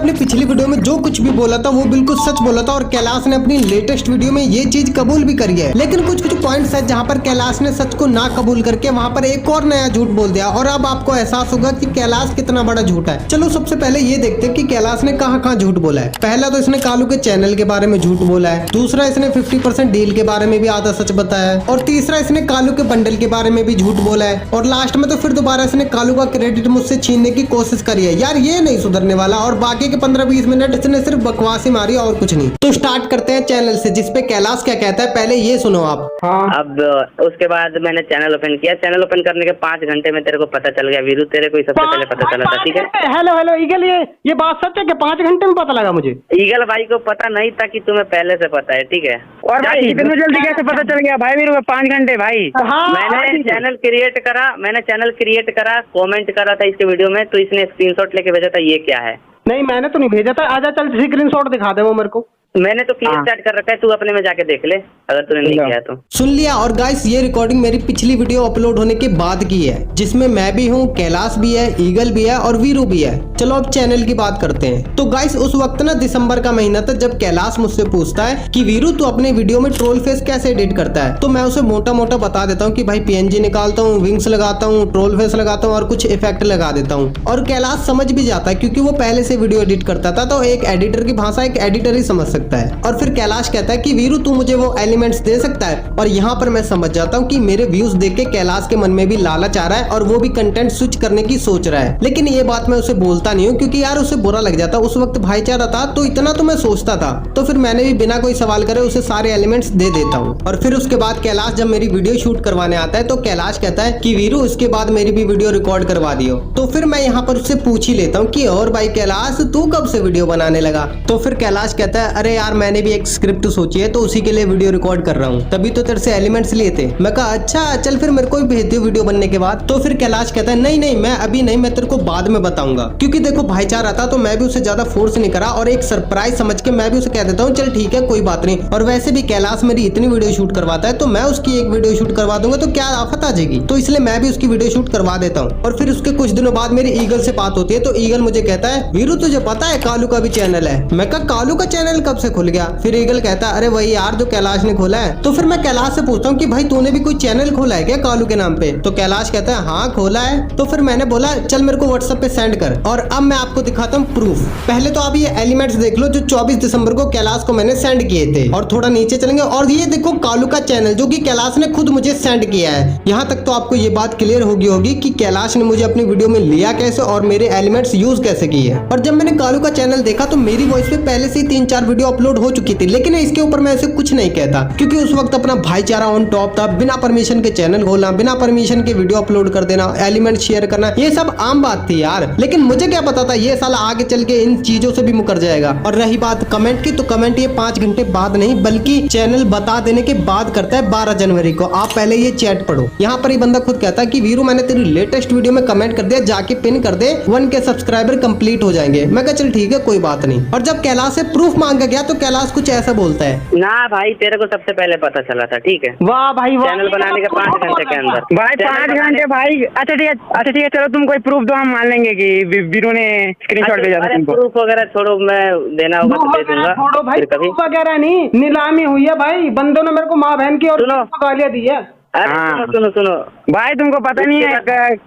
अपनी पिछली वीडियो में जो कुछ भी बोला था वो बिल्कुल सच बोला था और कैलाश ने अपनी लेटेस्ट वीडियो में ये चीज कबूल भी करी है। लेकिन कुछ कुछ पॉइंट्स है जहाँ पर कैलाश ने सच को ना कबूल करके वहाँ पर एक और नया झूठ बोल दिया और अब आपको एहसास होगा कि कैलाश कितना बड़ा झूठा है। चलो सबसे पहले ये देखते हैं कि कैलाश ने कहाँ कहाँ झूठ बोला है। पहला तो इसने कालू के चैनल के बारे में झूठ बोला है, दूसरा इसने 50% डील के बारे में भी आधा सच बताया है और तीसरा इसने कालू के बंडल के बारे में भी झूठ बोला है और लास्ट में तो फिर दोबारा इसने कालू का क्रेडिट मुझसे छीनने की कोशिश करी है। यार ये नहीं सुधरने वाला और बाकी के 15-20 मिनट इसने सिर्फ बकवास ही मारी और कुछ नहीं। तो स्टार्ट करते हैं चैनल से जिसपे कैलाश क्या कहता है, पहले ये सुनो आप। हाँ। अब उसके बाद मैंने चैनल ओपन किया। चैनल ओपन करने के 5 घंटे में तेरे को पता चल गया वीरू, तेरे को ही सबसे पहले पता चला था। ठीक है। हेलो हेलो ईगल, ये बात सच है कि 5 घंटे में पता लगा मुझे? ईगल भाई को पता नहीं था कि तुम्हें पहले से पता है। ठीक है। और भाई इतनी जल्दी कैसे पता चल गया भाई? मेरे को 5 घंटे भाई। हाँ, मैंने चैनल क्रिएट करा, कमेंट करा था इसके वीडियो में, तो इसने स्क्रीनशॉट लेके भेजा था। ये क्या है? नहीं मैंने तो नहीं भेजा था। आजा चल स्क्रीनशॉट दिखा दे वो मेरे को। मैंने तो क्लियर चैट कर रखा है, तू अपने में जाके देख ले अगर तूने नहीं किया तो। सुन लिया। और गाइस ये रिकॉर्डिंग मेरी पिछली वीडियो अपलोड होने के बाद की है जिसमें मैं भी हूँ, कैलाश भी है, ईगल भी है और वीरू भी है। चलो अब चैनल की बात करते हैं। तो गाइस उस वक्त ना दिसंबर का महीना था जब कैलाश मुझसे पूछता है कि वीरू तू अपने वीडियो में ट्रोल फेस कैसे एडिट करता है। तो मैं उसे मोटा मोटा बता देता हूँ कि भाई PNG निकालता हूँ, विंग्स लगाता हूँ, ट्रोल फेस लगाता हूँ और कुछ इफेक्ट लगा देता हूँ। और कैलाश समझ भी जाता है क्योंकि वो पहले से वीडियो एडिट करता था, तो एक एडिटर की भाषा एक एडिटर ही समझ सकता है। और फिर कैलाश कहता है कि वीरू तू मुझे वो एलिमेंट्स दे सकता है। और यहाँ पर मैं समझ जाता हूँ कि मेरे व्यूज देख के कैलाश के मन में भी लालच आ रहा है और वो भी कंटेंट स्विच करने की सोच रहा है। लेकिन ये बात मैं उसे बोलता नहीं हूँ क्योंकि यार उसे बुरा लग जाता। उस वक्त भाईचारा था तो इतना तो मैं सोचता था, तो फिर मैंने भी बिना कोई सवाल करे उसे सारे एलिमेंट्स दे देता हूँ। और फिर उसके बाद कैलाश जब मेरी वीडियो शूट करवाने आता है तो कैलाश कहता है कि वीरू इसके बाद मेरी भी वीडियो रिकॉर्ड करवा दियो। तो फिर मैं यहाँ पर उससे पूछ ही लेता हूँ कि और भाई कैलाश तू कब से वीडियो बनाने लगा? तो फिर कैलाश कहता है अरे यार मैंने भी एक स्क्रिप्ट सोची है तो उसी के लिए वीडियो रिकॉर्ड कर रहा हूँ, तभी तो तेरे से एलिमेंट्स लिए थे। मैं कहा अच्छा चल फिर मेरे को भी भेज दियो वीडियो बनने के बाद। तो फिर कैलाश कहता है नहीं नहीं मैं अभी नहीं, मैं तेरे को बाद में बताऊंगा। क्योंकि देखो भाईचारा था तो मैं भी उसे ज्यादा फोर्स नहीं करा और एक सरप्राइज समझ के मैं भी उसे कह देता हूँ चल ठीक है कोई बात नहीं। और वैसे भी कैलाश मेरी इतनी वीडियो शूट करवाता है तो मैं उसकी एक वीडियो शूट करवा दूंगा तो क्या आफत आ जाएगी, तो इसलिए मैं भी उसकी वीडियो शूट करवा देता हूँ। और फिर उसके कुछ दिनों बाद मेरी ईगल से बात होती है तो ईगल मुझे कहता है वीरू तुझे पता है कालू का भी चैनल है? मैं कहा कालू का चैनल कब से खुल गया? फिर ईगल कहता है अरे वही यार जो कैलाश ने खोला है। तो फिर मैं कैलाश से पूछता हूँ कि भाई तूने भी कोई चैनल खोला है क्या कालू के नाम पे? तो कैलाश कहता है हाँ खोला है। तो फिर मैंने बोला चल मेरे को व्हाट्सएप पे सेंड कर और अब मैं आपको दिखाता हूँ प्रूफ। पहले तो आप ये एलिमेंट्स देख लो जो 24 दिसंबर को कैलाश को मैंने सेंड किए थे। और थोड़ा नीचे चलेंगे और ये देखो कालू का चैनल जो कि कैलाश ने खुद मुझे सेंड किया है। यहाँ तक तो आपको ये बात क्लियर होगी कि कैलाश ने मुझे अपनी वीडियो में लिया कैसे और मेरे एलिमेंट्स यूज कैसे किए। और जब मैंने कालू का चैनल देखा तो मेरी वॉइस पे पहले से 3-4 वीडियो अपलोड हो चुकी थी, लेकिन इसके ऊपर मैं ऐसे कुछ नहीं कहता क्योंकि उस वक्त अपना भाईचारा ऑन टॉप था। बिना परमिशन के चैनल खोलना, बिना परमिशन के वीडियो अपलोड कर देना, एलिमेंट शेयर करना, ये सब आम बात थी यार। लेकिन मुझे क्या पता था ये साला आगे चल के इन चीजों से भी मुकर जाएगा। और रही बात कमेंट की, तो कमेंट ये 5 घंटे बाद नहीं बल्कि चैनल बता देने के बाद करता है 12 जनवरी को। आप पहले ये चैट पढ़ो। यहाँ पर ये बंदा खुद कहता है कि वीरू मैंने तेरी लेटेस्ट वीडियो में कमेंट कर दिया, जाके पिन कर दे, 1K सब्सक्राइबर कंप्लीट हो जाएंगे। मैं कहा चल ठीक है कोई बात नहीं। और जब कैलाश से प्रूफ मांगा गया तो कैलाश कुछ ऐसा बोलता है ना भाई तेरे को सबसे पहले पता चला था। ठीक है। वाह भाई वाह। चैनल बनाने के 5 घंटे के अंदर भाई 5 घंटे भाई। अच्छा ठीक है चलो तुम कोई प्रूफ दो, हम मान लेंगे कि वीरू ने स्क्रीनशॉट भेजा था तुमको। प्रूफ वगैरह छोड़ो, मैं देना होगा तो दे दूंगा। छोड़ो भाई प्रूफ वगैरह नहीं, नीलामी हुई है भाई। बंदों ने मेरे को माँ बहन की और गालियां दी है। अरे सुनो भाई तुमको पता नहीं है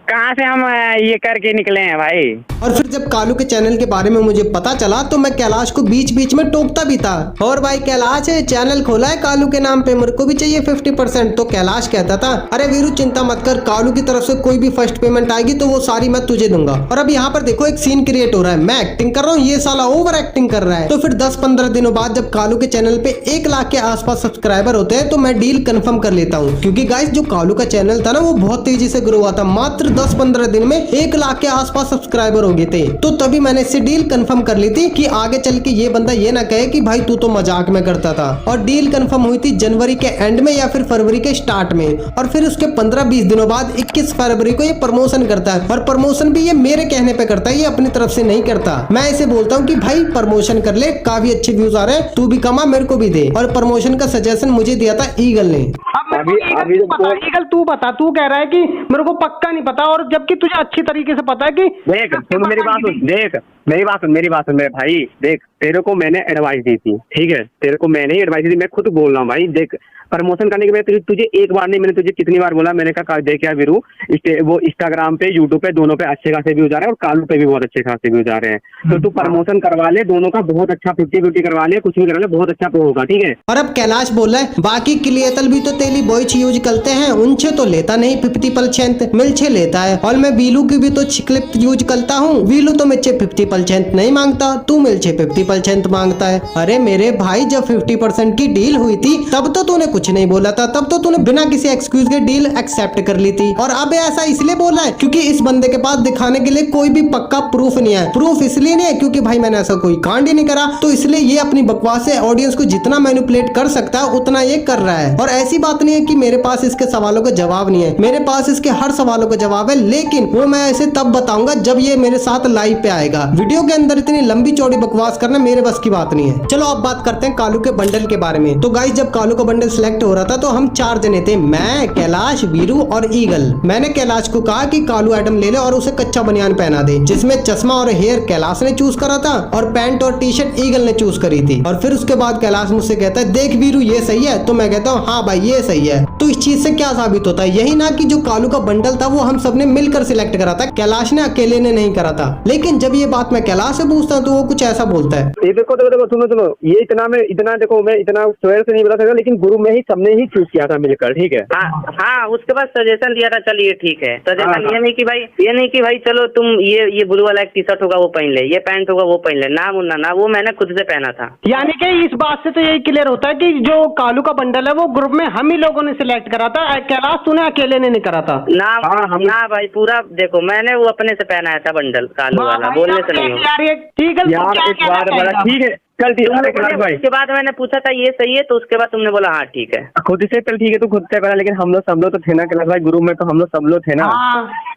कहाँ से हम ये करके निकले हैं भाई। और फिर जब कालू के चैनल के बारे में मुझे पता चला तो मैं कैलाश को बीच बीच में टोकता भी था। और भाई कैलाश है चैनल खोला है कालू के नाम पे, मेरे को भी चाहिए 50%। तो कैलाश कहता था अरे वीरू चिंता मत कर, कालू की तरफ से कोई भी फर्स्ट पेमेंट आएगी तो वो सारी मैं तुझे दूंगा। और अब यहाँ पर देखो एक सीन क्रिएट हो रहा है, मैं एक्टिंग कर रहा हूँ, ये साला ओवर एक्टिंग कर रहा है। तो फिर 10-15 दिनों बाद जब कालू के चैनल पे 1 लाख के आसपास सब्सक्राइबर होते हैं तो मैं डील कंफर्म कर लेता हूँ। क्योंकि गाइस जो कालू का चैनल था ना वो बहुत तेजी से ग्रो हुआ था, मात्र 10-15 दिन में 1 लाख के आसपास सब्सक्राइबर हो गए थे। तो तभी मैंने इससे डील कंफर्म कर ली थी कि आगे चल के ये बंदा ये ना कहे कि भाई तू तो मजाक में करता था। और डील कंफर्म हुई थी जनवरी के एंड में या फिर फरवरी के स्टार्ट में। और फिर उसके 15-20 दिनों बाद 21 फरवरी को ये प्रमोशन करता है। और प्रमोशन भी ये मेरे कहने पे करता है, ये अपनी तरफ से नहीं करता। मैं इसे बोलता हूँ कि भाई प्रमोशन कर ले, काफी अच्छे व्यूज आ रहे हैं, तू भी कमा मेरे को भी दे। और प्रमोशन का सजेशन मुझे दिया था ईगल ने। अभी ईगल तू बता, तू कह रहा है कि मेरे को पक्का नहीं पता, और जबकि तुझे अच्छी तरीके से पता है कि देख सुन मेरी बात सुन, देख मेरी बात सुन मेरे भाई। देख तेरे को मैंने एडवाइस दी थी, ठीक है, तेरे को मैंने ही एडवाइस दी थी, मैं खुद बोल रहा हूँ भाई। देख प्रमोशन करने के लिए तुझे एक बार नहीं, मैंने तुझे कितनी बार बोला, मैंने कहा देख यार वीरू, वो इंस्टाग्राम पे यूट्यूब पे दोनों पे अच्छे खासे व्यूज आ रहे हैं और कालू पे भी बहुत अच्छे खासे व्यूज आ रहे हैं, तो तू प्रमोशन करवा ले दोनों का, बहुत अच्छा 50-50 करवा ले, कुछ भी करवा ले, बहुत अच्छा होगा, ठीक है। और अब कैलाश बोल रहा है बाकी क्लियतल भी तो तेली बॉयच यूज करते हैं, उनसे तो लेता नहीं 50% मिलछे लेता है, और मैं वीलू की भी तो क्लिप यूज करता हूँ, वीलू तो मुझसे 50% नहीं मांगता, तू मिलछे 50% मांगता है। अरे मेरे भाई जब 50% की डील हुई थी तब तो तूने कुछ नहीं बोला था, तब तो तूने बिना किसी एक्सक्यूज के डील एक्सेप्ट कर ली थी, और अब ऐसा इसलिए बोला है क्योंकि इस बंदे के पास दिखाने के लिए कोई भी पक्का प्रूफ नहीं है। प्रूफ इसलिए नहीं है क्योंकि भाई मैंने ऐसा कोई कांड ही नहीं करा, तो इसलिए ये अपनी बकवास से ऑडियंस को जितना मैनिपुलेट कर सकता है उतना ये कर रहा है। और ऐसी बात नहीं है कि मेरे पास इसके सवालों का जवाब नहीं है, मेरे पास इसके हर सवालों का जवाब है, लेकिन वो मैं ऐसे तब बताऊंगा जब ये मेरे साथ लाइव पे आएगा। वीडियो के अंदर इतनी लंबी चौड़ी बकवास करना मेरे बस की बात नहीं है। चलो अब बात करते हैं कालू के बंडल के बारे में। तो गाइस जब कालू का बंडल सिलेक्ट हो रहा था तो हम 4 जने थे, मैं, कैलाश, वीरू और ईगल। मैंने कैलाश को कहा कि कालू आइटम ले ले और उसे कच्चा बनियान पहना दे, जिसमें चश्मा और हेयर कैलाश ने चूज करा था और पैंट और टी शर्ट ईगल ने चूज करी थी। और फिर उसके बाद कैलाश मुझसे कहता है देख वीरू ये सही है, तो मैं कहता हूँ हाँ भाई ये सही है। तो इस चीज से क्या साबित होता है, यही ना कि जो कालू का बंडल था वो हम सबने मिलकर सिलेक्ट करा था, कैलाश ने अकेले ने नहीं करा था। लेकिन जब ये बात मैं कैलाश से पूछता हूँ तो वो कुछ ऐसा बोलता है, देखो सुनो, ये इतना देखो मैं इतना स्वयं से नहीं बता सकता, लेकिन गुरु में ही सबने ही चूज किया था मिलकर, ठीक है। हाँ उसके बाद सजेशन दिया था, चलिए ठीक है सजेशन, ये नहीं कि भाई चलो तुम ये ब्लू वाला एक टी शर्ट होगा वो पहन ले, ये पैंट होगा वो पहन ले, ना मुन्ना ना, वो मैंने खुद से पहना था। यानी कि इस बात से तो यही क्लियर होता है कि जो कालू का बंडल है वो ग्रुप में हम ही लोगों ने सिलेक्ट करा था, कैलाश तूने अकेले ने नहीं करा था ना। ना भाई पूरा देखो मैंने वो अपने से पहनाया था बंडल कालू वाला, बोलने से नहीं हो यार ये ठीक है, ठीक है चल ठीक है। उसके बाद मैंने पूछा था ये सही है, तो उसके बाद तुमने बोला हाँ ठीक है, खुद से चल ठीक है, तू खुद से पहना, लेकिन हम लोग सब लोग तो थे ना कैलाश भाई, गुरु में तो हम लोग सब लोग थे ना।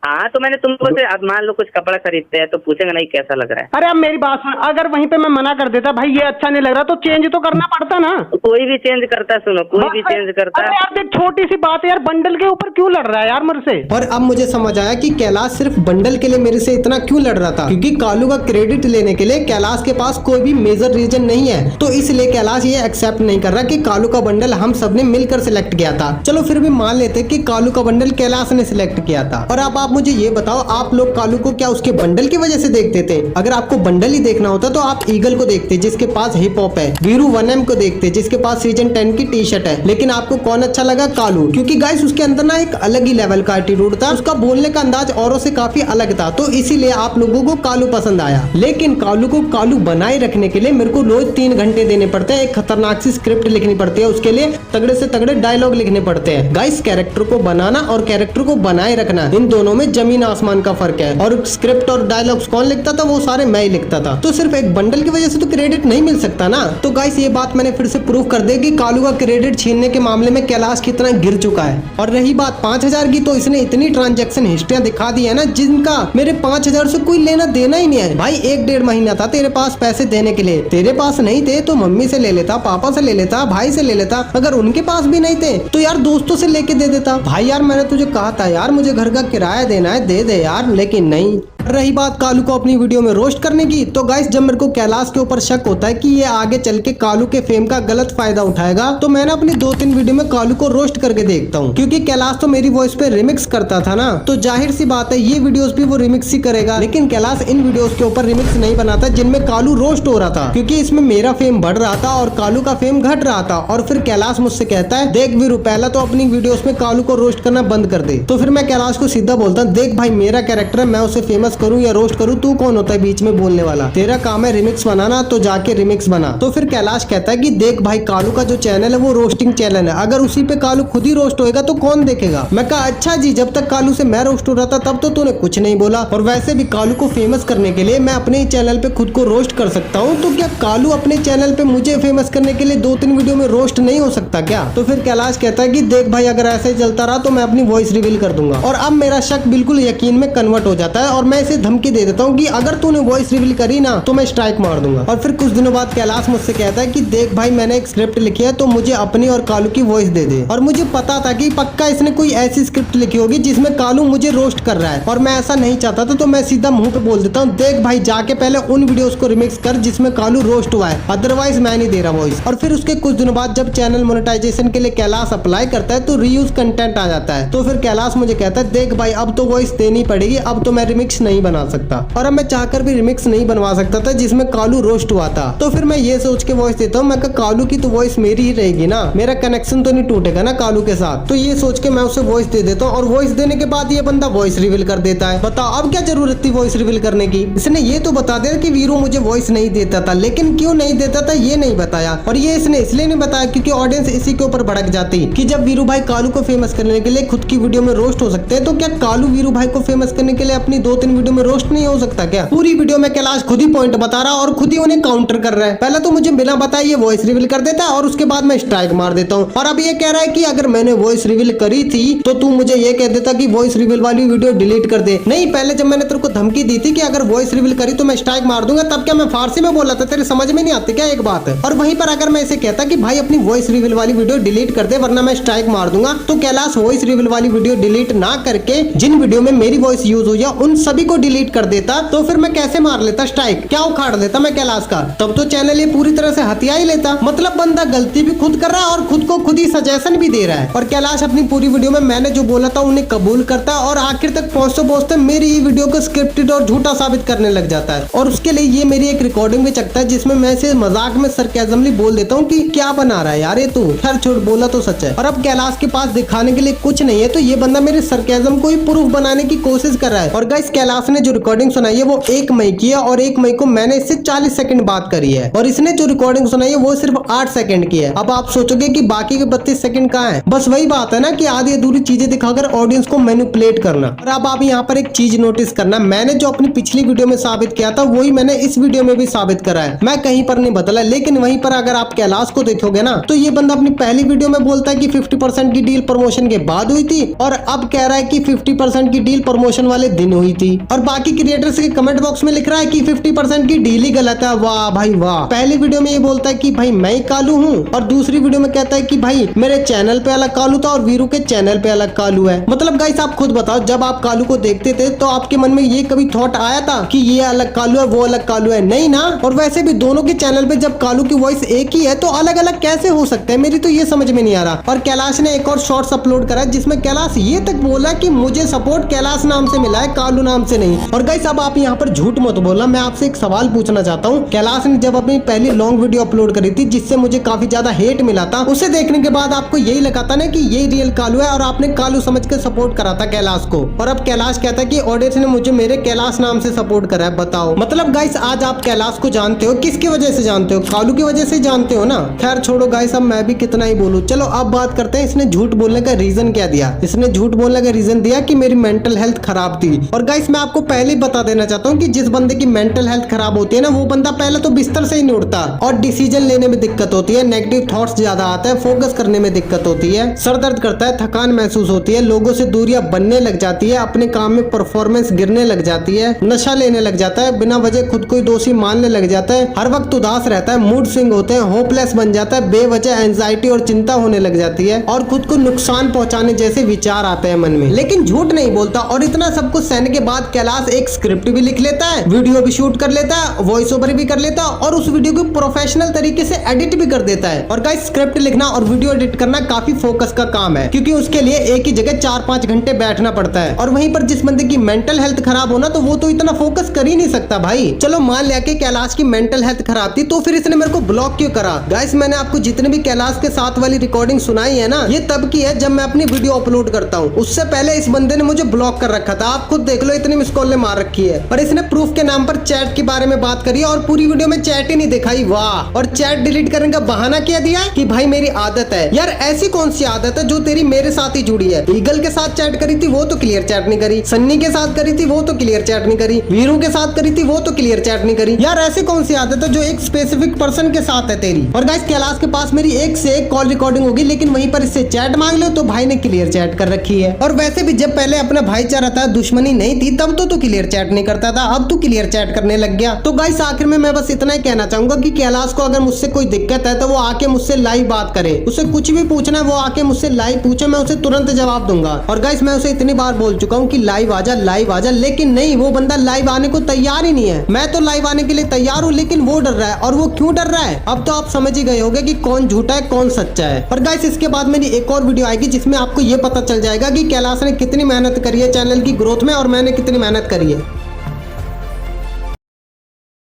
हाँ तो मैंने तुमको से मान लो कुछ कपड़ा खरीदते हैं तो पूछेंगे नहीं कैसा लग रहा है। अरे अब मेरी बात सुन, अगर वहीं पे मैं मना कर देता भाई ये अच्छा नहीं लग रहा तो चेंज तो करना पड़ता ना। कोई भी चेंज करता है, सुनो कोई भी चेंज करता है। यार देख छोटी सी बात है यार, बंडल के ऊपर क्यों लड़ रहा है यार मेरे से। और अब मुझे समझ आया कि कैलाश सिर्फ बंडल के लिए मेरे से इतना क्यों लड़ रहा था, क्योंकि कालू का क्रेडिट लेने के लिए कैलाश के पास कोई भी मेजर रीजन नहीं है, तो इसलिए कैलाश ये एक्सेप्ट नहीं कर रहा कि कालू का बंडल हम सबने मिलकर सिलेक्ट किया था। चलो फिर भी मान लेते कि कालू का बंडल कैलाश ने सिलेक्ट किया था। और अब आप मुझे ये बताओ आप लोग कालू को क्या उसके बंडल की वजह से देखते थे? अगर आपको बंडल ही देखना होता तो आप ईगल को देखते जिसके पास हिप हॉप है, वीरू 1M को देखते जिसके पास सीजन 10 की टी शर्ट है, लेकिन आपको कौन अच्छा लगा? कालू, क्योंकि गाइस उसके अंदर ना एक अलग ही लेवल का एटीट्यूड था, उसका बोलने का अंदाज औरों से काफी अलग था, तो इसीलिए आप लोगों को कालू पसंद आया। लेकिन कालू को कालू बनाए रखने के लिए मेरे को रोज 3 घंटे देने पड़ते हैं, एक खतरनाक सी स्क्रिप्ट लिखनी पड़ती है, उसके लिए तगड़े से तगड़े डायलॉग लिखने पड़ते हैं। गाइस कैरेक्टर को बनाना और कैरेक्टर को बनाए रखना, इन दोनों में जमीन आसमान का फर्क है। और स्क्रिप्ट और डायलॉग्स कौन लिखता था? वो सारे मैं ही लिखता था, तो सिर्फ एक बंडल की वजह से तो क्रेडिट नहीं मिल सकता ना। तो गाइस ये बात मैंने फिर से प्रूव कर दी कि कालू का क्रेडिट छीनने के मामले में कैलाश कितना गिर चुका है। और रही बात 5000 की, तो इसने इतनी ट्रांजैक्शन हिस्ट्रियां दिखा दी है ना जिनका मेरे 5000 से कोई लेना देना ही नहीं है। भाई 1-1.5 महीना था तेरे पास पैसे देने के लिए, तेरे पास नहीं थे तो मम्मी से ले लेता, पापा से ले लेता, भाई से ले लेता, अगर उनके पास भी नहीं थे तो यार दोस्तों से लेके दे देता। भाई यार मैंने तुझे कहा था यार मुझे घर का किराया देना है, दे दे यार, लेकिन नहीं। रही बात कालू को अपनी वीडियो में रोस्ट करने की, तो गाइस जब मेरे को कैलाश के ऊपर शक होता है कि ये आगे चल के कालू के फेम का गलत फायदा उठाएगा, तो मैं ना अपनी 2-3 वीडियो में कालू को रोस्ट करके देखता हूँ, क्योंकि कैलाश तो मेरी वॉइस पे रिमिक्स करता था ना, तो जाहिर सी बात है ये वीडियोस भी वो रिमिक्स ही करेगा। लेकिन कैलाश इन वीडियोस के ऊपर रिमिक्स नहीं बनाता जिनमें कालू रोस्ट हो रहा था, क्योंकि इसमें मेरा फेम बढ़ रहा था और कालू का फेम घट रहा था। और फिर कैलाश मुझसे कहता है देख वीरू पहला तो अपनी वीडियोस में कालू को रोस्ट करना बंद कर दे। तो फिर मैं कैलाश को सीधा बोलता हूँ देख भाई मेरा कैरेक्टर है, मैं उसे फेमस करूँ या रोस्ट करूँ, तू कौन होता है बीच में बोलने वाला? तेरा काम है रिमिक्स बनाना, तो जाके रिमिक्स बना। तो फिर कैलाश कहता है कि देख भाई कालू का जो चैनल है वो रोस्टिंग चैनल है, अगर उसी पे कालू खुद ही रोस्ट होएगा तो कौन देखेगा? मैं कहा अच्छा जी, जब तक कालू से मैं रोस्ट हो रहा था तब तो तूने कुछ नहीं बोला, और वैसे भी कालू को फेमस करने के लिए मैं अपने ही चैनल पे खुद को रोस्ट कर सकता हूँ, तो क्या कालू अपने चैनल पे मुझे फेमस करने के लिए 2-3 वीडियो में रोस्ट नहीं हो सकता क्या? तो फिर कैलाश कहता है कि देख भाई अगर ऐसे ही चलता रहा तो मैं अपनी वॉइस रिवील कर दूंगा। और अब मेरा शक बिल्कुल यकीन में कन्वर्ट हो जाता है और मैं मैं इसे धमकी दे देता हूँ कि अगर तूने वॉइस रिवील करी ना तो मैं स्ट्राइक मार दूंगा। और फिर कुछ दिनों बाद कैलाश मुझसे कहता है कि देख भाई मैंने एक स्क्रिप्ट लिखी है तो मुझे अपनी और कालू की वॉइस दे दे। और मुझे पता था कि पक्का इसने कोई ऐसी स्क्रिप्ट लिखी होगी जिसमें कालू मुझे रोस्ट कर रहा है और मैं ऐसा नहीं चाहता था, तो मैं सीधा मुंह पे बोल देता हूँ देख भाई जाके पहले उन वीडियोस को रिमिक्स कर जिसमें कालू रोस्ट हुआ है, अदरवाइज मैं नहीं दे रहा वॉइस। और फिर उसके कुछ दिनों बाद जब चैनल मोनेटाइजेशन के लिए कैलाश अप्लाई करता है तो रीयूज कंटेंट आ जाता है। तो फिर कैलाश मुझे कहता है देख भाई अब तो वॉइस देनी पड़ेगी, अब तो मैं रिमिक्स नहीं बना सकता। और अब मैं चाहकर भी रिमिक्स नहीं बनवा सकता था जिसमें कालू रोस्ट हुआ था। तो फिर मैं ये सोच के वॉइस देता हूँ, मैं कहा कालू की तो वॉइस मेरी ही रहेगी ना, मेरा कनेक्शन तो नहीं टूटेगा ना कालू के साथ। तो ये सोच के मैं उसे वॉइस दे देता हूँ और वॉइस देने के बाद ये बंदा वॉइस रिवील कर देता है। बताओ अब क्या जरूरत थी वॉइस रिवील करने की। इसने ये तो बता दिया कि वीरू मुझे वॉइस नहीं देता था, लेकिन क्यों नहीं देता था ये नहीं बताया। और ये इसने इसलिए नहीं बताया क्योंकि ऑडियंस इसी के ऊपर भड़क जाती कि जब वीरू भाई कालू को फेमस करने के लिए खुद की वीडियो में रोस्ट हो सकते हैं तो क्या कालू वीरू भाई को फेमस करने के लिए अपनी 2-3 वीडियो में रोस्ट नहीं हो सकता क्या। पूरी वीडियो में कैलाश खुद ही पॉइंट बता रहा और खुद ही उन्हें काउंटर कर रहा है। पहले तो मुझे बिना बताए ये वॉइस रिवील कर देता है और उसके बाद मैं स्ट्राइक मार देता हूँ। और अब ये कह रहा है कि अगर मैंने वॉइस रिवील करी थी तो तू मुझे ये कह देता कि वॉइस रिवील वाली वीडियो डिलीट कर दे। नहीं, पहले जब मैंने तेरे को धमकी दी थी कि अगर वॉइस रिवील करी तो मैं स्ट्राइक मार दूंगा, तब क्या मैं फारसी में बोला था, तेरे समझ में नहीं आती क्या एक बात है। और वहीं पर अगर मैं इसे कहता कि भाई अपनी वॉइस रिवील वाली वीडियो डिलीट कर दे वरना मैं स्ट्राइक मार दूंगा, तो कैलाश वॉइस रिवील वाली वीडियो डिलीट ना करके जिन वीडियो में मेरी वॉइस यूज हुई है उन सभी को डिलीट कर देता। तो फिर मैं कैसे मार लेता स्ट्राइक, क्या उखाड़ लेता मैं कैलाश का, तब तो चैनल ये पूरी तरह से हथिया ही लेता। मतलब बंदा गलती भी खुद कर रहा है और खुद को खुद ही सजेशन भी दे रहा है। और कैलाश अपनी पूरी वीडियो में मैंने जो बोला था उन्हें कबूल करता है और आखिर तक पहुंचते मेरी ही वीडियो को स्क्रिप्टेड और झूठा साबित करने लग जाता है। और उसके लिए ये मेरी एक रिकॉर्डिंग भी चकता है जिसमें मैं इसे मजाक में सरकाज़मली बोल देता हूँ कि क्या बना रहा है यार ये तू, खैर छोड़ बोला तो सच है। और अब कैलाश के पास दिखाने के लिए कुछ नहीं है तो ये बंदा मेरे सरकाज़म को ही प्रूफ बनाने की कोशिश कर रहा है। और गाइस कैलाश ने जो रिकॉर्डिंग सुनाई है वो 1 मई की है और 1 मई को मैंने इससे 40 सेकंड बात करी है और इसने जो रिकॉर्डिंग सुनाई है वो सिर्फ 8 सेकंड की है। अब आप सोचोगे कि बाकी के 32 सेकंड कहाँ है। बस वही बात है ना कि आधी अधूरी चीजें दिखाकर ऑडियंस को मैनिपुलेट करना। और अब आप यहाँ पर एक चीज नोटिस करना, मैंने जो अपनी पिछली वीडियो में साबित किया था वही मैंने इस वीडियो में भी साबित करा है, मैं कहीं पर नहीं बदला। लेकिन वहीं पर अगर आप कैलाश को देखोगे ना तो ये बंदा अपनी पहली वीडियो में बोलता है कि 50% की डील प्रमोशन के बाद हुई थी और अब कह रहा है कि 50% की डील प्रमोशन वाले दिन हुई थी। और बाकी क्रिएटर्स के कमेंट बॉक्स में लिख रहा है कि 50% की डील ही गलत है। वाह भाई वाह, पहली वीडियो में ये बोलता है कि भाई मैं कालू हूँ और दूसरी वीडियो में कहता है कि भाई मेरे चैनल पे अलग कालू था और वीरू के चैनल पे अलग कालू है। मतलब गाइस आप खुद बताओ, जब आप कालू को देखते थे तो आपके मन में ये कभी थॉट आया था कि ये अलग कालू है वो अलग कालू है? नहीं ना। और वैसे भी दोनों के चैनल पे जब कालू की वॉइस एक ही है तो अलग अलग कैसे हो सकते हैं, मेरी तो ये समझ में नहीं आ रहा। और कैलाश ने एक और शॉर्ट्स अपलोड करा जिसमें कैलाश ये तक बोला कि मुझे सपोर्ट कैलाश नाम से मिला है, कालू नाम से नहीं। और गाइस अब आप यहाँ पर झूठ मत बोलना, मैं आपसे एक सवाल पूछना चाहता हूँ। कैलाश ने जब अपनी पहली लॉन्ग वीडियो अपलोड करी थी जिससे मुझे काफी ज्यादा हेट मिला था, उसे देखने के बाद आपको यही लगा था ना कि ये रियल कालू है और आपने कालू समझ के सपोर्ट करा था कैलाश को। और अब कैलाश कहता है कि ऑडियंस ने मुझे मेरे कैलाश नाम से सपोर्ट करा है। बताओ मतलब गाइस आज आप कैलाश को जानते हो, किसकी वजह से जानते हो? कालू की वजह से जानते हो ना। खैर छोड़ो गाइस, अब मैं भी कितना ही बोलूं। चलो अब बात करते हैं इसने झूठ बोलने का रीजन क्या दिया। इसने झूठ बोलने का रीजन दिया कि मेरी मेंटल हेल्थ खराब थी। और गाइस मैं आपको पहले ही बता देना चाहता हूँ कि जिस बंदे की मेंटल हेल्थ खराब होती है ना वो बंदा पहले तो बिस्तर से ही नहीं उठता और डिसीजन लेने में दिक्कत होती है, नेगेटिव थॉट्स ज्यादा आता है, फोकस करने में दिक्कत होती है, सर दर्द करता है, थकान महसूस होती है, लोगों से दूरियां बनने लग जाती है, अपने काम में परफॉर्मेंस गिरने लग जाती है, नशा लेने लग जाता है, बिना वजह खुद को दोषी मानने लग जाता है, हर वक्त उदास रहता है, मूड स्विंग होते हैं, होपलेस बन जाता है, बेवजह एंजाइटी और चिंता होने लग जाती है और खुद को नुकसान पहुंचाने जैसे विचार आते हैं मन में। लेकिन झूठ नहीं बोलता। और इतना सब कुछ सहने के बाद कैलाश एक स्क्रिप्ट भी लिख लेता है, वीडियो भी शूट कर लेता है, वॉइस ओवर भी कर लेता है और उस वीडियो को प्रोफेशनल तरीके से एडिट भी कर देता है। और गाइस स्क्रिप्ट लिखना और वीडियो एडिट करना काफी फोकस का काम है क्योंकि उसके लिए एक ही जगह 4-5 घंटे बैठना पड़ता है। और वहीं पर जिस बंदे की मेंटल हेल्थ खराब होना तो वो तो इतना फोकस कर ही नहीं सकता भाई। चलो मान लिया कि कैलाश की मेंटल हेल्थ खराब थी तो फिर इसने मेरे को ब्लॉक क्यों करा? गाइस मैंने आपको जितने भी कैलाश के साथ वाली रिकॉर्डिंग सुनाई है ना ये तब की है जब मैं अपनी वीडियो अपलोड करता हूँ। उससे पहले इस बंदे ने मुझे ब्लॉक कर रखा था, आप खुद देख लो, इतनी मिस कॉल मार रखी है। और इसने प्रूफ के नाम पर चैट के बारे में बात करी और पूरी वीडियो में चैट ही नहीं दिखाई। वाह। और चैट डिलीट करने का बहाना क्या दिया कि भाई मेरी आदत है। यार ऐसी कौन सी आदत है जो तेरी मेरे साथ ही जुड़ी है? ईगल के साथ चैट करी थी वो तो क्लियर चैट नहीं करी, सन्नी के साथ करी थी वो तो क्लियर चैट नहीं करी, वीरू के साथ करी थी वो तो क्लियर चैट नहीं करी। यार ऐसी कौन सी आदत है जो एक स्पेसिफिक पर्सन के साथ है तेरी? और गाइस कैलाश के पास मेरी एक से एक कॉल रिकॉर्डिंग होगी लेकिन वहीं पर इससे चैट मांग लो तो भाई ने क्लियर चैट कर रखी है। और वैसे भी जब पहले अपना भाईचारा था, दुश्मनी नहीं थी, तब तब तो क्लियर चैट नहीं करता था, अब तू क्लियर चैट करने लग गया। तो गाइस आखिर में मैं बस इतना ही कहना चाहूंगा कि कैलाश को अगर मुझसे कोई दिक्कत है तो वो आके मुझसे लाइव बात करे, उसे कुछ भी पूछना है वो आके मुझसे लाइव पूछे, मैं उसे तुरंत जवाब दूंगा। और गाइस मैं उसे इतनी बार बोल चुका हूँ कि लाइव आजा, लेकिन नहीं, वो बंदा लाइव आने को तैयार ही नहीं है। मैं तो लाइव आने के लिए तैयार हूँ, लेकिन वो डर रहा है। और वो क्यों डर रहा है अब तो आप समझ ही गए होंगे कि कौन झूठा है कौन सच्चा है। और गाइस इसके बाद मेरी एक और वीडियो आएगी जिसमें आपको ये पता चल जाएगा कि कैलाश ने कितनी मेहनत करी है चैनल की ग्रोथ में और मैंने कितनी मेहनत करी है।